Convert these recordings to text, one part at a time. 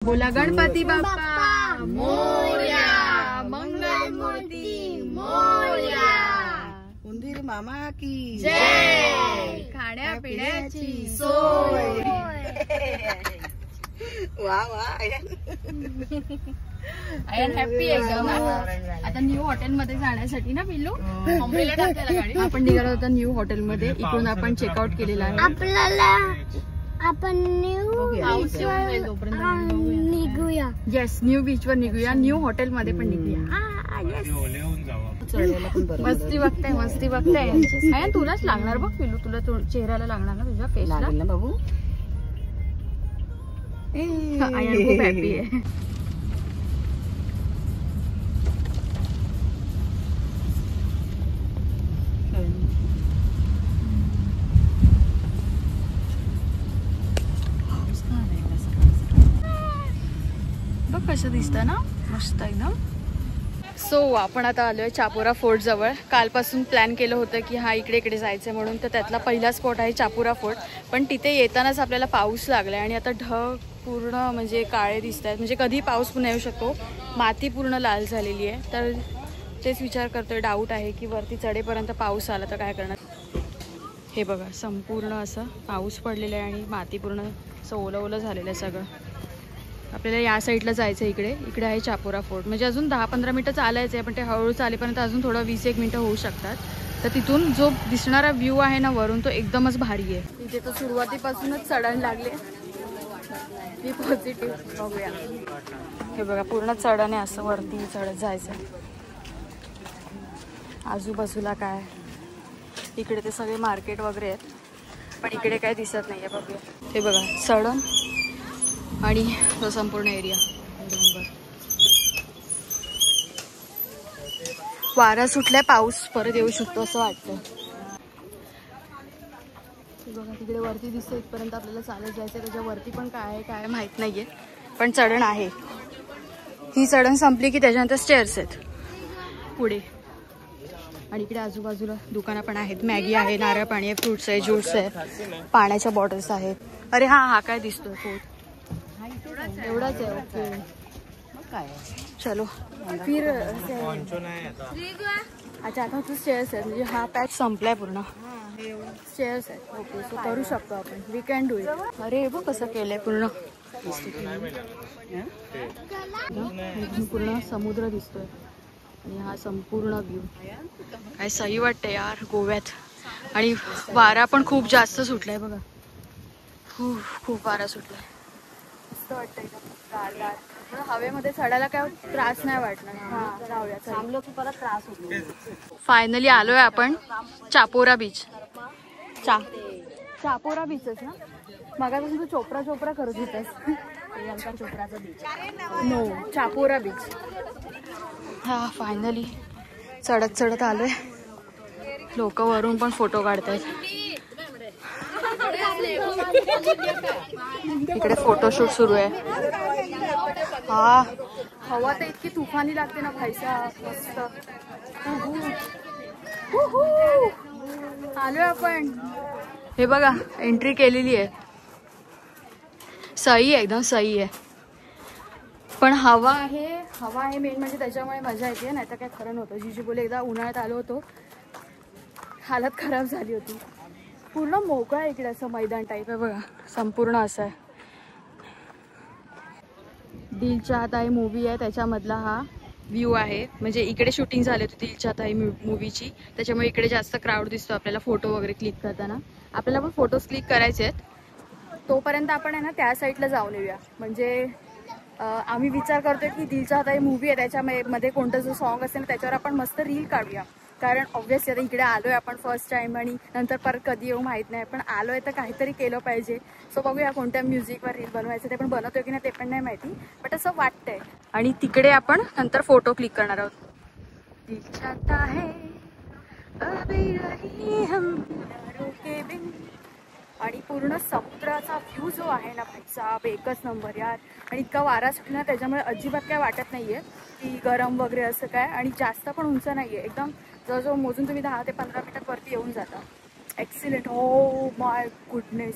बोला गणपती बाप्पा मोरया, मंगल मूर्ती मोरया, उंदीर मामा की जय, खाण्यापिण्याची सोय। वा वा आयन हॅपी एकदम। आता न्यू हॉटेल मध्ये जाण्यासाठी ना पिल्लू मुंबईला टाकायला गाडी आपण निघालो होतो न्यू हॉटेल मध्ये। इकडून आपण चेकआउट केलेला आहे। आपल्याला आपण न्यू निघूया। येस, न्यू बीच वर निघूया, न्यू हॉटेल मध्ये पण निघूया। मस्ती बघताय, मस्ती बघताय। आयन तुलाच लागणार बघ पिल्लू, तुला चेहऱ्याला लागणार ना, तुझ्या फेसला लागेल ना बाबू। आयन खूप हॅपी आहे। बघ कसं दिसतं ना, मस्त एकदम। सो आपण आता आलोय चापोरा फोर्ट जवळ। कालपासून प्लॅन केलं होतं की हा इकडे इकडे जायचं म्हणून, तर त्यातला पहिला स्पॉट आहे चापोरा फोर्ट। पण तिथे येतानाच आपल्याला पाऊस लागलाय आणि आता ढग पूर्ण म्हणजे काळे दिसत आहेत, म्हणजे कधी पाऊस पुन्हा येऊ शकतो। माती पूर्ण लाल झालेली आहे, तर तेच विचार करतोय, डाऊट आहे की वरती चढेपर्यंत पाऊस आला तर काय करणार। हे बघा संपूर्ण असं पाऊस पडलेला आहे आणि माती पूर्ण असं ओलं ओलं झालेलं आहे सगळं। आपल्याला या साईडला जायचं आहे, इकडे इकडे आहे चापोरा फोर्ट। म्हणजे अजून 10-15 मिनिटं चालायचं आहे, पण ते हळूहळू चालेपर्यंत अजून थोडं 20-1 मिनिटं होऊ शकतात। तर तिथून जो दिसणारा व्ह्यू आहे ना वरून, तो एकदमच भारी आहे। इथे तर सुरुवातीपासूनच चढण लागले, मी पॉझिटिव्ह बघूया। हे बघा पूर्ण चढण आहे, असं वरती चढत जायचं। आजूबाजूला काय इकडे ते सगळे मार्केट वगैरे आहेत, पण इकडे काय दिसत नाहीये। बघूया, हे बघा चढण आणि तो संपूर्ण एरिया डोंगर। वारा सुटलाय, पाऊस परत येऊ शकतो असं वाटतं। बघा तिकडे वरती दिसतं, इथपर्यंत आपल्याला चालत जायचं। त्याच्या वरती पण काय आहे काय माहित नाहीये, पण चढण आहे। ही चढण संपली की त्याच्यानंतर स्टेअर्स आहेत पुढे। आणि इकडे आजूबाजूला दुकानं पण आहेत, मॅगी आहे, नारळ पाणी आहे, फ्रुट्स आहे, ज्यूस आहे, पाण्याच्या बॉटल्स आहेत। अरे हा हा काय दिसतोय फोर्ट, एवढाच आहे। ओके काय चलो फिर। अच्छा आता तू स्टेअर्स आहेत, म्हणजे हा पॅच संपलाय पूर्ण, स्टेअर्स आहेत। ओके सो करू शकतो आपण, वी कॅन डू इट। अरे बघ कसं केलंय पूर्ण, पूर्ण समुद्र दिसतोय आणि हा संपूर्ण व्ह्यू काय सही वाटतंय यार गोव्यात। आणि वारा पण खूप जास्त सुटलाय बघा, खूप वारा सुटलाय, मस्त वाटतंय गारगार। हवेमध्ये चढायला काय त्रास नाही वाटणार। थांबलो की परत त्रास होतो। फायनली आलोय आपण चापोरा बीच। चापोरा बीचच ना, मगापासून तू चोपरा चोपरा करत होतास। प्रियंका चोपडाचा बीच, नो चापोरा बीच। हा फायनली चढत चढत आलोय, लोक वरून पण फोटो काढतायत। इकडे फोटोशूट सुरू आहे। हा हवा तर इतकी तुफानी लागते ना भाईसा, मस्त। आलोय आपण, हे बघा एंट्री केलेली आहे, सही आहे एकदम सही आहे। पण हवा आहे मेन म्हणजे, त्याच्यामुळे मजा येते, नाही तर काय खरं नव्हतं। जीजी बोले एकदा उन्हाळ्यात आलो होतो, हालत खराब झाली होती। पूर्ण मोकळा इकडे असं मैदान टाईप आहे बघा, संपूर्ण असं आहे। दिल चाहता है मूवी आहे, त्याच्यामधला हा व्ह्यू आहे। म्हणजे इकडे शूटिंग झाली होती दिल चाहता है मूवीची, त्याच्यामुळे इकडे जास्त क्राऊड दिसतो आपल्याला फोटो वगैरे क्लिक करताना। आपल्याला पण फोटोज क्लिक करायचे आहेत, तोपर्यंत आपण आहे ना त्या साईडला जाऊन येऊया। म्हणजे आम्ही विचार करतोय की दिल चाहता है मूवी आहे, त्याच्यामध्ये कोणतं जो सॉन्ग असेल त्याच्यावर आपण मस्त रील काढूया। कारण ऑब्व्हियसली आता इकडे आलोय आपण फर्स्ट टाइम, आणि नंतर परत कधी येऊ माहित नाही, पण आलोय तर काहीतरी केलं पाहिजे। सो बघूया कोणत्या म्युझिकवर रील बनवायचं, ते पण बनवतोय की नाही ते पण नाही माहिती, बट असं वाटतंय। आणि तिकडे आपण नंतर फोटो क्लिक करणार आहोत। दिल चाहता है अभी रही हम यारों के बिन, आणि पूर्ण समुद्राचा व्ह्यू जो आहे ना भाईसाब, एकच नंबर यार। आणि इतका वारा सुटला, त्याच्यामुळे अजिबात काय वाटत नाहीये की गरम वगैरे असं काय, आणि जास्त पण उंच नाहीये, एकदम जवळजवळ मोजून तुम्ही 10 ते 15 मिनिटात वरती येऊन जाता। Excellent, oh my goodness,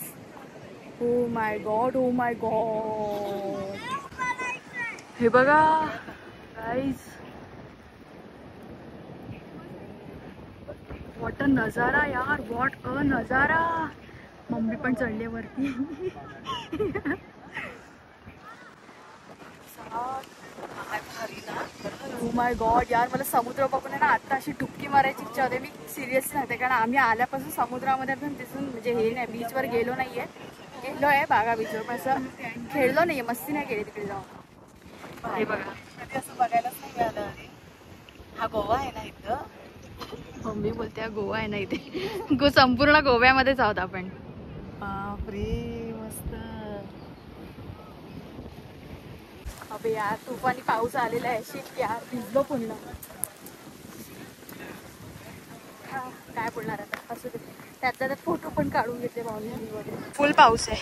oh my God, oh my God. हे बघा गाइस, व्हॉट अ नजारा यार, व्हॉट अ नजारा. मम्मी पण चढले वरती. ओ माय गॉड यार, मला समुद्र बघून आहे ना आता अशी डुबकी मारायची इच्छा होते. मी सिरियसली नव्हते, कारण आम्ही आल्यापासून समुद्रामध्ये पण दिसून म्हणजे हे नाही, बीचवर गेलो नाहीये. गेलो आहे बागा बीचवर, पण असं खेळलो नाहीये, मस्ती नाही केली तिकडे जाऊन. हे बघा, कधी असं बघायलाच नाही मिळालं. हा गोवा आहे ना इथं. मम्मी बोलते हा गोवा आहे ना इथे. संपूर्ण गोव्यामध्येच आहोत आपण. बापरे मस्त. अबे यार, तुफानी पाऊस आलेला आहे. शिट यार, भिजलो पुन्हा. काय बोलणार आता, असं त्यातल्या त्यात फोटो पण काढून घेतले भाऊनी. फुल पाऊस आहे.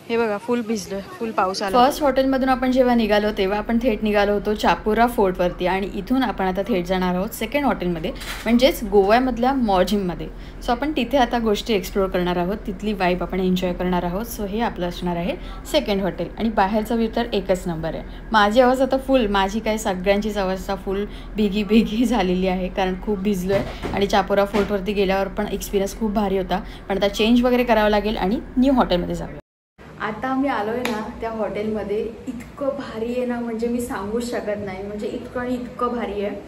हे बघा, फुल भिजलोय, फुल पाऊस आला. फर्स्ट हॉटेलमधून आपण जेव्हा निघालो तेव्हा आपण थेट निघालो होतो चापोरा फोर्टवरती, आणि इथून आपण आता थेट जाणार आहोत सेकंड हॉटेलमध्ये, म्हणजेच गोव्यामधल्या मॉजिममध्ये. सो आपण तिथे आता गोष्टी एक्सप्लोर करणार आहोत, तिथली वाईब आपण एन्जॉय करणार आहोत. सो हे आपलं असणार आहे सेकंड हॉटेल. आणि बाहेरचा व्ह्यू तर एकच नंबर आहे. माझी अवस्था आता फुल, माझी काय सगळ्यांचीच अवस्था फुल भिगी झालेली आहे, कारण खूप भिजलो आहे. आणि चापोरा फोर्टवरती गेल्यावर पण एक्सपिरियन्स खूप भारी होता. पण आता चेंज वगैरे करावं लागेल आणि न्यू हॉटेलमध्ये जाऊया. आता आम्ही आलो आहे ना त्या हॉटेलमध्ये. इतकं भारी आहे ना, म्हणजे मी सांगूच शकत नाही. म्हणजे इतकं आणि इतकं भारी आहे.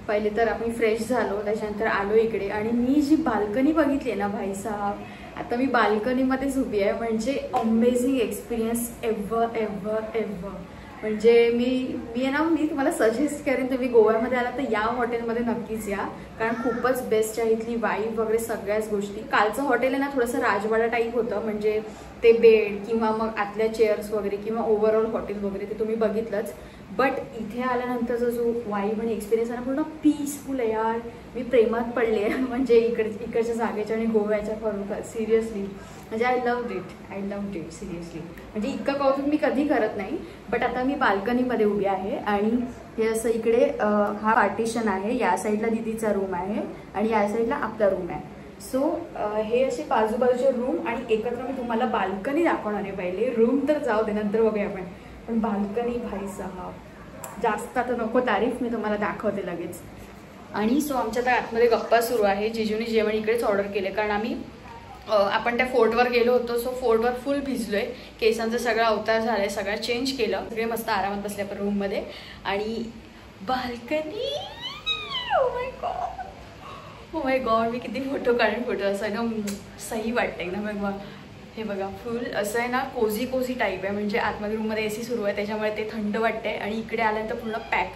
पहिले तर आम्ही फ्रेश झालो, त्याच्यानंतर आलो इकडे, आणि मी जी बाल्कनी बघितली ना भाई साहब, आता मी बाल्कनीमध्येच उभी आहे. म्हणजे amazing experience ever ever ever. म्हणजे मी तुम्हाला सजेस्ट करेन, तुम्ही गोव्यामध्ये आला तर या हॉटेलमध्ये नक्कीच या, कारण खूपच बेस्ट आहे. इथली वाईब वगैरे सगळ्याच गोष्टी. कालचं हॉटेल आहे ना थोडंसं राजवाडा टाईप होतं, म्हणजे ते बेड किंवा मग आतल्या चेअर्स वगैरे किंवा ओव्हरऑल हॉटेल वगैरे ते तुम्ही बघितलंच. बट इथे आल्यानंतरचा जो वाईब आणि एक्सपिरियन्स आहे ना, पूर्ण पीसफुल आहे यार. मी प्रेमात पडले म्हणजे इकडच्या जागेच्या आणि गोव्याच्या खरोखर सिरियसली. म्हणजे आय लव्ड इट सिरियसली. म्हणजे इतकं कौतुक मी कधी करत नाही. बट आता मी बाल्कनीमध्ये उभी आहे, आणि हे असं इकडे हा पार्टिशन आहे. या साईडला दीदीचा रूम आहे आणि या साईडला आपला रूम आहे. सो हे असे बाजूबाजूचे रूम, आणि एकत्र मी तुम्हाला बाल्कनी दाखवणार आहे. पहिले रूम तर जाऊ दे, नंतर बघूया आपण. पण बाल्कनी भाई साहब, जास्त आता नको तारीफ, मी तुम्हाला दाखवते लगेच. आणि सो आमच्या तर आतमध्ये गप्पा सुरू आहे. जिजूनी जेवण इकडेच ऑर्डर केले, कारण आपण त्या फोर्टवर गेलो होतो. सो फोर्टवर फुल भिजलोय. केसांचा सगळा अवतार झालाय, सगळं चेंज केलं. सगळे मस्त आरामात बसले आपण रूममध्ये. आणि बाल्कनी, ओ माय गॉड, मी किती फोटो असं एकदम सही वाटते एकदम. बघा, हे बघा, फुल असं आहे ना कोझी टाईप आहे. म्हणजे आतमध्ये रूममध्ये AC सुरू आहे, त्याच्यामुळे ते थंड वाटते. आणि इकडे आल्यानंतर पूर्ण पॅक,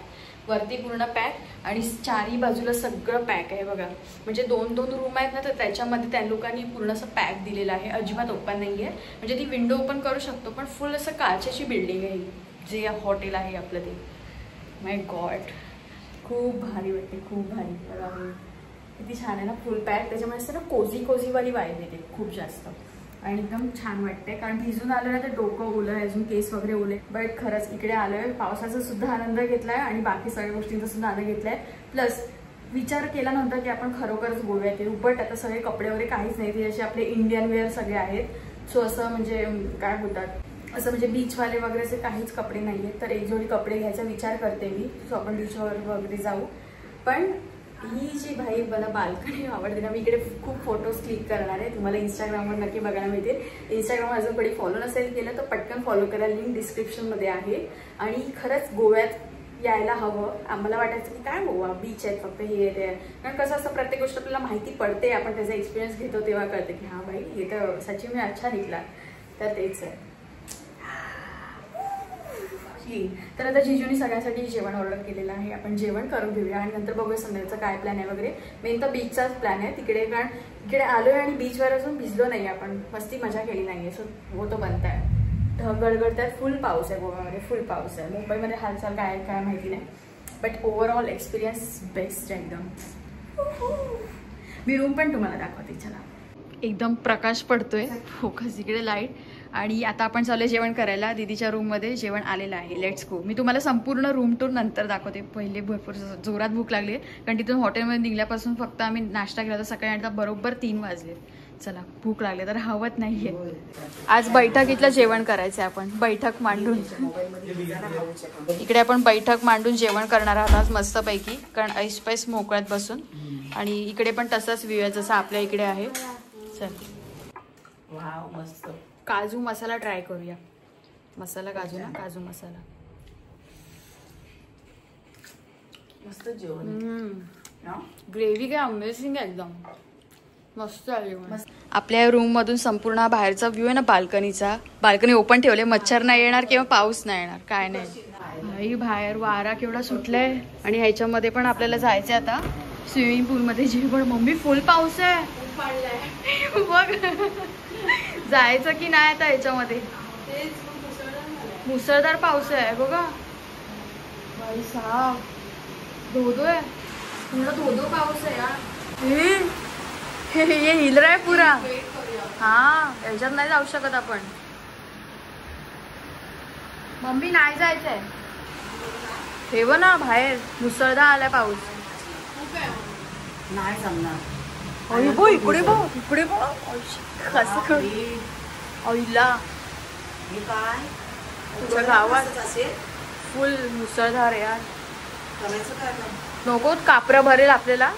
वरती पूर्ण पॅक, आणि चारी बाजूला सगळं पॅक आहे बघा. म्हणजे 2-2 रूम आहेत ना, तर त्याच्यामध्ये त्या लोकांनी पूर्ण असं पॅक दिलेलं आहे. अजिबात ओपन नाही आहे. म्हणजे ती विंडो ओपन करू शकतो, पण फुल असं काचेची बिल्डिंग आहे जे हॉटेल आहे आपलं ते. माय गॉड, खूप भारी वाटते, खूप भारी. बघा किती छान आहे ना, फुल पॅक. त्याच्यामुळे असं ना कोझीवाली वाईब येते खूप जास्त, आणि एकदम छान वाटते. कारण भिजून आलो ना तर डोकं ओलं आहे, अजून केस वगैरे ओले. बट खरंच इकडे आलोय, पावसाचा सुद्धा आनंद घेतलाय आणि बाकी सगळ्या गोष्टींचा सुद्धा आनंद घेतलाय. प्लस विचार केला नव्हता की आपण खरोखरच गोव्यात येऊ. बट आता सगळे कपडे वगैरे काहीच नाही, ते असे आपले इंडियन वेअर सगळे आहेत. सो असं म्हणजे काय बोलतात, असं म्हणजे बीचवाले वगैरे असे काहीच कपडे नाही आहेत. तर एक जोडी कपडे घ्यायचा विचार करते मी. सो आपण बीचवर वगैरे जाऊ. पण ही जी भाई मला बाल्कनी आवडते ना, मी इकडे खूप फोटोज क्लिक करणार आहे. तुम्हाला इंस्टाग्रामवर नक्की बघायला मिळतील. इंस्टाग्रामवर अजून कोणी फॉलो नसेल केलं तर पटकन फॉलो करा, लिंक डिस्क्रिप्शनमध्ये आहे. आणि खरंच गोव्यात यायला हवं. आम्हाला वाटायचं की काय गोवा बीच आहेत फक्त, हे ते. कारण कसं असतं, प्रत्येक गोष्ट आपल्याला माहिती पडते, आपण त्याचा एक्सपिरियन्स घेतो तेव्हा कळते की हां भाई हे तर सचिन मी अच्छा निघला. तर तेच आहे. तर आता जिजूनी सगळ्यांसाठी जेवण ऑर्डर केलेलं आहे. आपण जेवण करून घेऊया आणि नंतर बघूया संध्याकाळचा काय प्लॅन आहे वगैरे. मेन तर बीचचाच प्लॅन आहे तिकडे, कारण इकडे आलोय आणि बीचवर असून भिजलो नाही आपण, मस्ती मजा केली नाहीये. सो वो तो बनता आहे. ढग गडगडतात, फुल पाऊस आहे गोव्यामध्ये, फुल पाऊस आहे. मुंबईमध्ये हालचाल काय काय माहिती नाही, बट ओव्हरऑल एक्सपिरियन्स बेस्ट आहे एकदम. मी रूम पण तुम्हाला दाखवते. चला, एकदम प्रकाश पडतोय, फोकस इकडे लाईट. आणि आता आपण चालू जेवण करायला. दीदीच्या रूममध्ये जेवण आलेलं आहे. Let's go. मी तुम्हाला संपूर्ण रूम टूर नंतर दाखवते. पहिले भरपूर जोरात भूक लागली, कारण तिथून हॉटेलमध्ये निघल्यापासून फक्त आम्ही नाश्ता केला तर सकाळी, आणि बरोबर 3 वाजले. चला भूक लागली तर हवत नाहीये. आज बैठकीतलं जेवण करायचंय आपण, बैठक मांडून. इकडे आपण बैठक मांडून जेवण करणार आहोत आज मस्तपैकी, कारण ऐस पैस मोकळ्यात बसून. आणि इकडे पण तसाच व्ह्यू आहे जसं आपल्या इकडे आहे. चल वाव मस्त. काजू मसाला ट्राय करूया. मसाला काजू ना, काजू मसाला. मस्त जेवण. ग्रेव्ही काय अमेझिंग आहे एकदम, मस्त आहे. आपल्या रूम मधून संपूर्ण बाहेरचा व्ह्यू आहे ना बाल्कनीचा. बाल्कनी ओपन ठेवले, मच्छर नाही येणार किंवा पाऊस नाही येणार, काय नाही. भाई बाहेर वारा केवढा सुटलाय. आणि ह्याच्यामध्ये पण आपल्याला जायचंय आता स्विमिंग पूल मध्ये. जे पण मम्मी फुल पाऊस आहे बघ. जायचं की नाही आता ह्याच्यामध्ये. मुसळधार पाऊस आहे बघा भाई साहब. धोधो आहे पूर्ण, धोधो पाऊस आहे यार. हे हिलर आहे पुरा. हा याच्यात नाही जाऊ शकत आपण. मम्मी नाही जायचंय. ठेव ना बाहेर, मुसळधार आलाय पाऊस. नाही जमणार. इकडे बघ, इकडे बघ कसं आईला. हे काय तुझ्या गावात फुल मुसळधार यार. करायचं काय नको कापरा भरेल आपल्याला.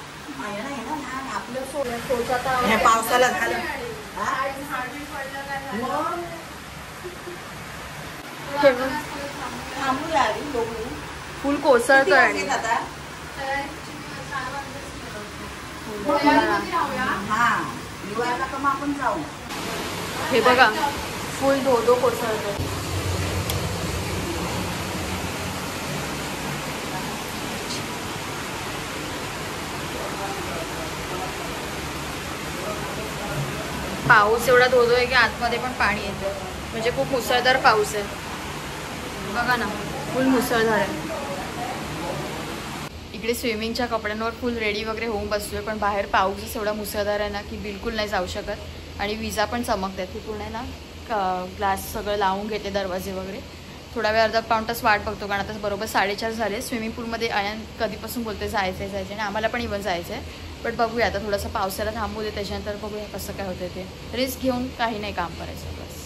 हे पावसाला झालं. फुल कोसळतोय. आपण जाऊ. हे बघा फुल धोधो कोसळतोय. पाऊस एवढा धोधोय की आतमध्ये पण पाणी येतं. म्हणजे खूप मुसळधार पाऊस आहे बघा ना, फुल मुसळधार आहे. इकडे स्विमिंगच्या कपड्यांवर फुल रेडी वगैरे होऊन बसतोय, पण बाहेर पाऊसच एवढा मुसळधार आहे ना की बिलकुल नाही जाऊ शकत. आणि विजा पण चमकत आहेत. तिकडून आहे ना ग्लास सगळं लावून घेते, दरवाजे वगैरे. थोडा वेळ अर्धा पाऊण तास वाट बघतो, कारण आता बरोबर 4:30 झाले. स्विमिंग पूलमध्ये अयान कधीपासून बोलते जायचं आहे आणि आम्हाला पण इव्हन जायचं आहे. बट बघूया आता, थोडंसं पावसाला थांबू दे, त्याच्यानंतर बघूया कसं काय होतं ते. रिस्क घेऊन काही नाही काम करायचं बस.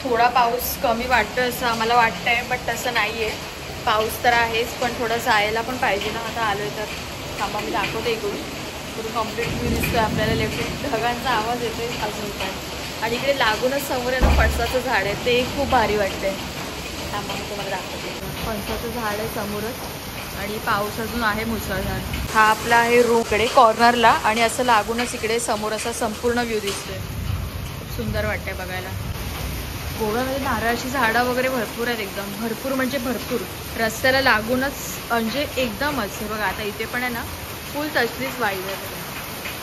थोडा पाऊस कमी वाटतोय असं आम्हाला वाटतंय, बट तसं नाही आहे. पाऊस तर आहेच, पण थोडं जायला पण पाहिजे ना. आता आलो आहे तर थांबा मी दाखवते इकडून. थोडं कम्प्लीट व्ह्यू दिसतोय आपल्याला. लेफ्ट ढगांचा आवाज येतोय अजून काय. आणि इकडे लागूनच समोर आहे ना फणसाचं झाड आहे, ते खूप भारी वाटतंय. थांबा मी तुम्हाला दाखवते. फणसाचं झाड आहे समोरच आणि पाऊस अजून आहे मुसळधार. हा आपला आहे रूमकडे कॉर्नरला, आणि असं लागूनच इकडे समोर असा संपूर्ण व्ह्यू दिसतोय. खूप सुंदर वाटतंय बघायला. गोव्यामध्ये नारळाची झाडं वगैरे भरपूर आहेत, एकदम भरपूर म्हणजे भरपूर. रस्त्याला लागूनच म्हणजे एकदमच. हे बघा आता इथे पण आहे ना फुल तसलीच वाईब आहे.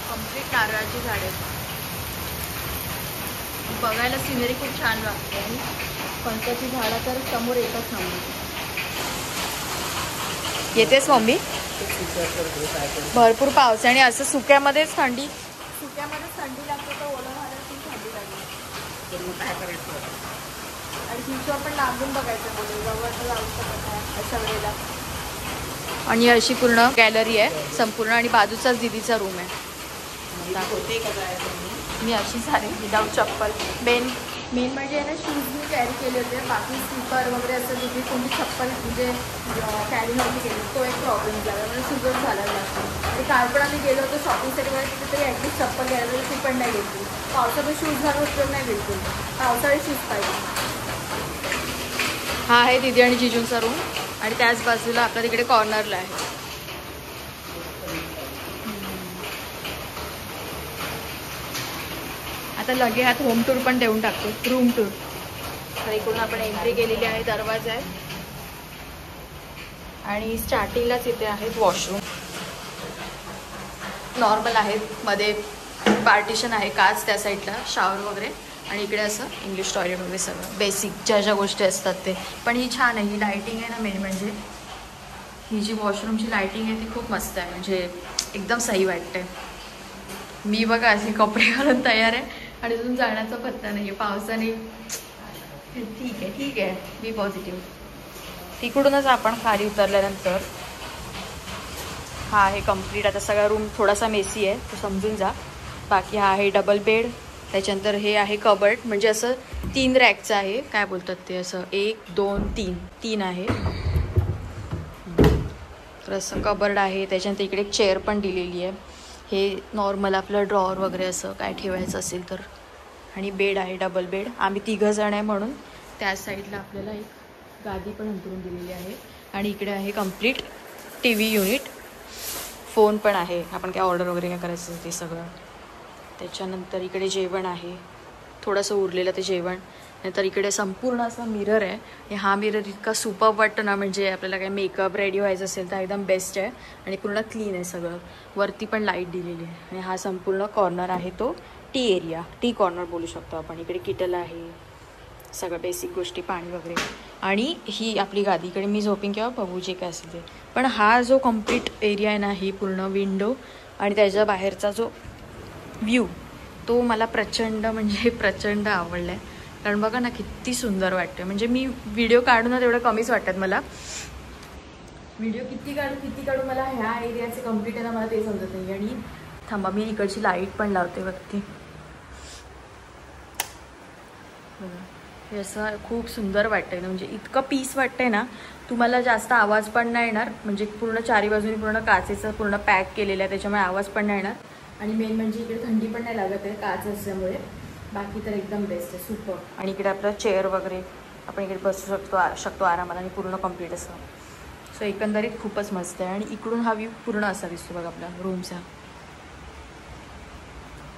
कम्प्लीट नारळाची झाडं आहेत. बघायला सिनरी खूप छान लागते. आणि फणसाची झाडं तर समोर येतच नव्हती. येतेच मम्मी. भरपूर पाऊस आणि असं सुक्यामध्येच थंडी. सुक्यामध्येच थंडी लागते तर ओला झालं खूप थंडी लागली. काय करायचं. आणि तिच्यावर पण लागून बघायचं बोलून जवळ जाऊ शकत नाही अशा वेळेला. आणि अशी पूर्ण गॅलरी आहे संपूर्ण, आणि बाजूचाच दीदीचा रूम आहे. मी अशी झाली विदाऊट चप्पल. मेन म्हणजे ना शूज मी कॅरी केले होते, बाकी स्लीपर वगैरे असं तिथे कोणती चप्पल म्हणजे कॅरी नव्हती केली. तो एक प्रॉब्लेम झाला, म्हणजे सुगत झाला जास्त. आणि काल पण आम्ही गेलो होतो शॉपिंगसाठी वगैरे, तिथे तरी ॲटलीस्ट चप्पल घ्यायला तर ती पण नाही घेतली. पावसामध्ये शूज घालून उपयोग नाही बिलकुल. पावसाळी शूज पाहिजे. हा आहे दीदी आणि जिजूंचा रूम, आणि त्याच बाजूला आपला तिकडे कॉर्नरला आहे. आता लगे हात होम टूर पण देऊन टाकतो, रूम टूर. तर इकडून आपण एंट्री केलेली आहे, दरवाजा आहे. आणि स्टार्टिंगलाच इथे आहेत वॉशरूम. नॉर्मल आहेत, मध्ये पार्टिशन आहे काच त्या साईडला, शॉवर वगैरे. आणि इकडे असं इंग्लिश टॉयलेट वगैरे सगळं बेसिक ज्या गोष्टी असतात ते. पण ही छान आहे, ही लाईटिंग आहे ना मेन म्हणजे. ही जी वॉशरूमची लाईटिंग आहे ती खूप मस्त आहे, म्हणजे एकदम सही वाटते. मी बघा असे कपडे घालून तयार आहे आणि अजून जाण्याचा पत्ता नाही आहे पावसाने. ठीक आहे बी पॉझिटिव्ह. तिकडूनच आपण खाली उतरल्यानंतर हा आहे कम्प्लीट. आता सगळा रूम थोडासा मेसी आहे, तो समजून जा. बाकी हा आहे डबल बेड. त्याच्यानंतर हे आहे कबर्ड, म्हणजे असं 3 रॅकचं आहे, काय बोलतात ते, असं 1 2 3 आहे. तर असं कबर्ड आहे. त्याच्यानंतर इकडे एक चेअर पण दिलेली आहे. हे नॉर्मल आपलं ड्रॉवर वगैरे असं काय ठेवायचं असेल तर. आणि बेड आहे डबल बेड. आम्ही 3 जण आहे म्हणून त्या साईडला आपल्याला एक गादी पण अंतरून दिलेली आहे. आणि इकडे आहे कंप्लीट TV युनिट. फोन पण आहे, आपण काय ऑर्डर वगैरे काय करायचं ते सगळं. त्याच्यानंतर इकडे जेवण आहे, थोडंसं उरलेलं ते जेवण. नंतर इकडे संपूर्ण असा मिरर आहे. आणि हा मिरर इतका सुपर्ब वाटतं ना, म्हणजे आपल्याला काय मेकअप रेडी व्हायचं असेल तर एकदम बेस्ट आहे. आणि पूर्ण क्लीन आहे सगळं. वरती पण लाईट दिलेली आहे. आणि हा संपूर्ण कॉर्नर आहे तो टी एरिया, टी कॉर्नर बोलू शकतो आपण. इकडे किटल आहे, सगळं बेसिक गोष्टी, पाणी वगैरे. आणि ही आपली गादी, इकडे मी झोपिंग किंवा बघू जे काय असेल ते. पण हा जो कम्प्लीट एरिया आहे ना, ही पूर्ण विंडो आणि त्याच्या बाहेरचा जो व्ह्यू, तो मला प्रचंड म्हणजे प्रचंड आवडला आहे. कारण बघा ना किती सुंदर वाटते. म्हणजे मी व्हिडिओ काढू ना तेवढं कमीच वाटतात मला. व्हिडिओ किती काढू मला ह्या एरियाचे कम्प्लीट आहे ना, मला ते समजत नाही. आणि थांबा मी इकडची लाईट पण लावते वरती. हे असं खूप सुंदर वाटतंय ना, म्हणजे इतकं पीस वाटतंय ना. तुम्हाला जास्त आवाज पण नाही येणार, म्हणजे पूर्ण चारी बाजूनी पूर्ण काचेचं पूर्ण पॅक केलेलं आहे, त्याच्यामुळे आवाज पण नाही येणार. आणि मेन म्हणजे इकडे थंडी पण नाही लागत आहे काच असल्यामुळे. बाकी तर एकदम बेस्ट आहे, सुपर. आणि इकडे आपलं चेअर वगैरे आपण इकडे बसू शकतो आरामाला. आणि पूर्ण कम्प्लीट असं. सो एकंदरीत खूपच मस्त आहे. आणि इकडून हा व्ह्यू पूर्ण असा दिसतो बघा आपला रूमचा.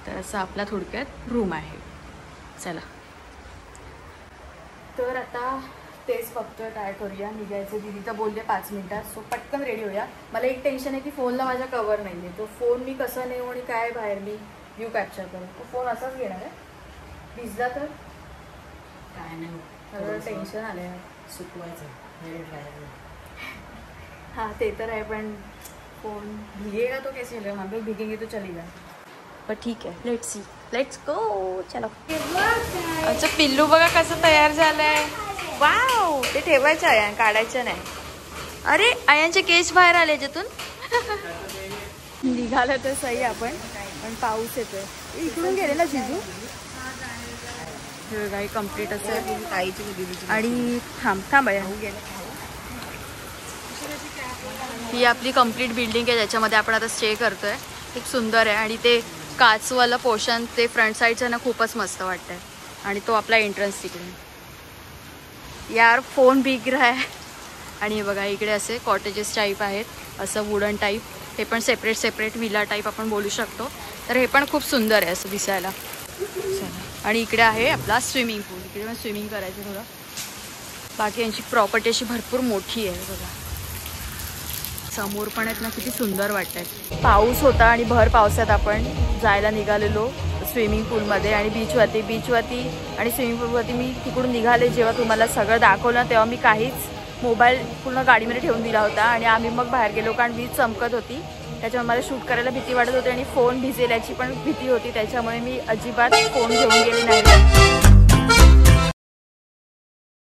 तर असा आपला थोडक्यात रूम आहे. चला तर आता तेच फक्त ट्राय करूया. निघायचं, दिदी तर बोलले 5 मिनिटात. सो पटकन रेडी होऊया. मला एक टेन्शन आहे की फोनला माझ्या कवर नाही आहे. तो फोन मी कसा नेऊ आणि काय बाहेर मी व्ह्यू कॅप्चर करू. तो फोन असाच घेणार आहे. भिजला तर काय नाही, टेन्शन आलं आहे. सुकवायचं. हाँ ते तर आहे, पण फोन भीगेगा तो कैसे चलेगा. हम लोग भीगेंगे तो चलेगा. पर ठीक आहे, लेट्स गो. चलो. अच्छा पिल्लू बघा कसं तयार झालंय. वाव, ते ठेवायचं आहे, काढायचं नाही. अरे आयांचे केस बाहेर आले याच्यातून. निघालं तर सही आपण, पण पाऊस येतोय. इकडून गेले ना जिजू. हे काही कम्प्लीट असं. आणि थांब ही आपली कम्प्लीट बिल्डिंग आहे ज्याच्यामध्ये आपण आता स्टे करतोय. खूप सुंदर आहे. आणि ते काचवाला पोर्शन ते फ्रंट साईडचं ना खूपच मस्त वाटतंय. आणि तो आपला एंट्रन्स तिकडे. यार फोन भीग रहा है. आणि हे बघा इकडे असे कॉटेजेस टाईप आहेत, असं वुडन टाईप. हे पण सेपरेट विला टाईप आपण बोलू शकतो. तर हे पण खूप सुंदर आहे असं दिसायला. आणि इकडे आहे आपला स्विमिंग पूल. इकडे पण स्विमिंग करायचं थोडं. बाकी यांची प्रॉपर्टी अशी भरपूर मोठी आहे बघा. समोर पण आहेत ना, किती सुंदर वाटतात. पाऊस होता आणि भर पावसात आपण जायला निघालेलो स्विमिंग पूलमध्ये आणि बीचवरती आणि स्विमिंग पूलवरती मी तिकडून निघाले. जेव्हा तुम्हाला सगळं दाखवलं तेव्हा मी काहीच मोबाईल पूर्ण गाडीमध्ये ठेवून दिला होता. आणि आम्ही मग बाहेर गेलो, कारण वीज चमकत होती. त्याच्यामुळे मला शूट करायला भीती वाटत होती आणि फोन भिजेल याची पण भीती होती. त्याच्यामुळे मी अजिबात फोन घेऊन गेले नाही.